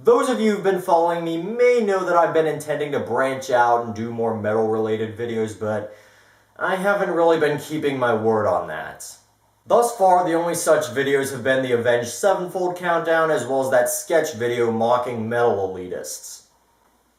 Those of you who've been following me may know that I've been intending to branch out and do more metal-related videos, but I haven't really been keeping my word on that. Thus far, the only such videos have been the Avenged Sevenfold Countdown, as well as that sketch video mocking metal elitists.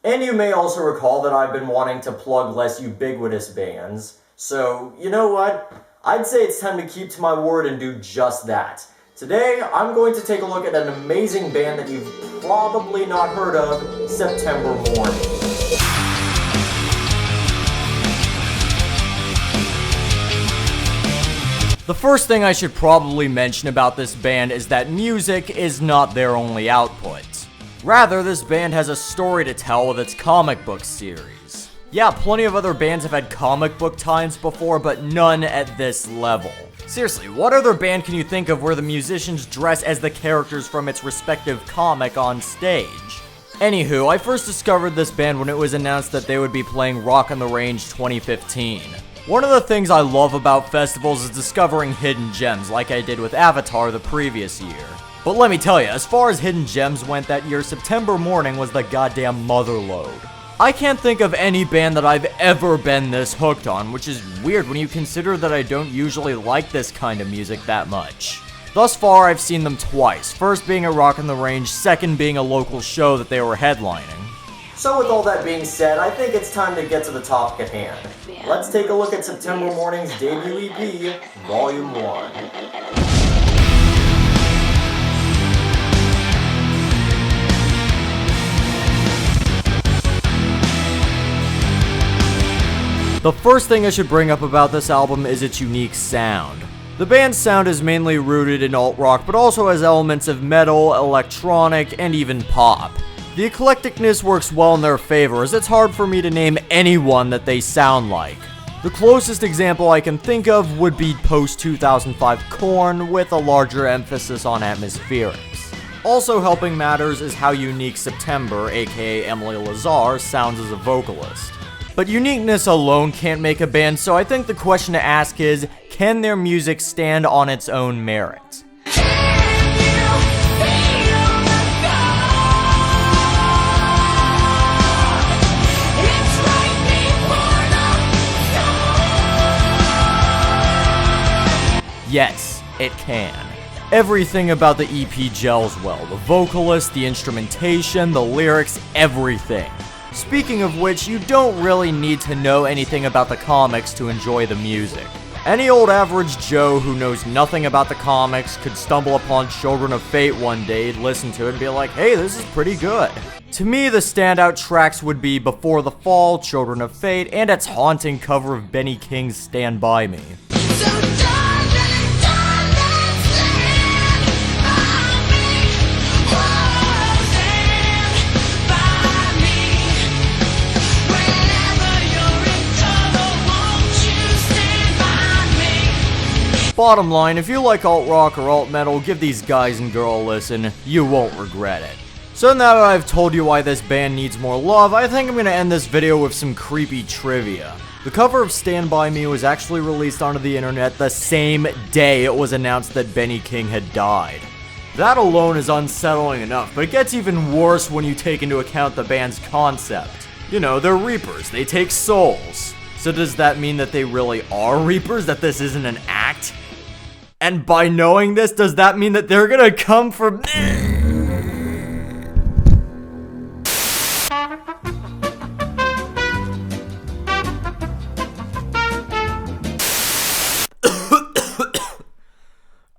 And you may also recall that I've been wanting to plug less ubiquitous bands, so you know what? I'd say it's time to keep to my word and do just that. Today, I'm going to take a look at an amazing band that you've probably not heard of, September Mourning. The first thing I should probably mention about this band is that music is not their only output. Rather, this band has a story to tell with its comic book series. Yeah, plenty of other bands have had comic book times before, but none at this level. Seriously, what other band can you think of where the musicians dress as the characters from its respective comic on stage? Anywho, I first discovered this band when it was announced that they would be playing Rock on the Range 2015. One of the things I love about festivals is discovering hidden gems, like I did with Avatar the previous year. But let me tell you, as far as hidden gems went that year, September Mourning was the goddamn motherlode. I can't think of any band that I've ever been this hooked on, which is weird when you consider that I don't usually like this kind of music that much. Thus far, I've seen them twice, first being at Rock on the Range, second being a local show that they were headlining. So with all that being said, I think it's time to get to the topic at hand. Let's take a look at September Mourning's debut EP, Volume 1. The first thing I should bring up about this album is its unique sound. The band's sound is mainly rooted in alt-rock, but also has elements of metal, electronic, and even pop. The eclecticness works well in their favor, as it's hard for me to name anyone that they sound like. The closest example I can think of would be post-2005 Korn, with a larger emphasis on atmospherics. Also helping matters is how unique September, aka Emily Lazar, sounds as a vocalist. But uniqueness alone can't make a band, so I think the question to ask is, can their music stand on its own merit? Yes, it can. Everything about the EP gels well. The vocalist, the instrumentation, the lyrics, everything. Speaking of which, you don't really need to know anything about the comics to enjoy the music. Any old average Joe who knows nothing about the comics could stumble upon Children of Fate one day, listen to it, and be like, hey, this is pretty good. To me, the standout tracks would be Before the Fall, Children of Fate, and its haunting cover of Benny King's Stand By Me. Bottom line, if you like alt-rock or alt-metal, give these guys and girl a listen, you won't regret it. So now that I've told you why this band needs more love, I think I'm gonna end this video with some creepy trivia. The cover of Stand By Me was actually released onto the internet the same day it was announced that Benny King had died. That alone is unsettling enough, but it gets even worse when you take into account the band's concept. You know, they're reapers, they take souls. So does that mean that they really are reapers, that this isn't an act? And by knowing this, does that mean that they're gonna come for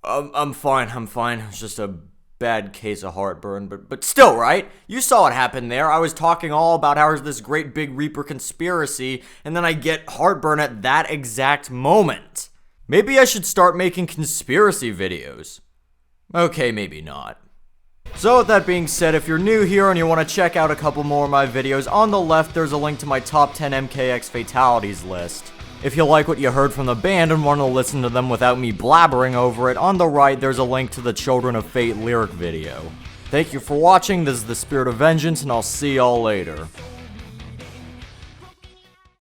I'm fine. It's just a bad case of heartburn, but still, right? You saw what happened there. I was talking all about how there's this great big Reaper conspiracy, and then I get heartburn at that exact moment. Maybe I should start making conspiracy videos. Okay, maybe not. So with that being said, if you're new here and you want to check out a couple more of my videos, on the left there's a link to my top 10 MKX fatalities list. If you like what you heard from the band and want to listen to them without me blabbering over it, on the right there's a link to the Children of Fate lyric video. Thank you for watching, this is the Spirit of Vengeance, and I'll see y'all later.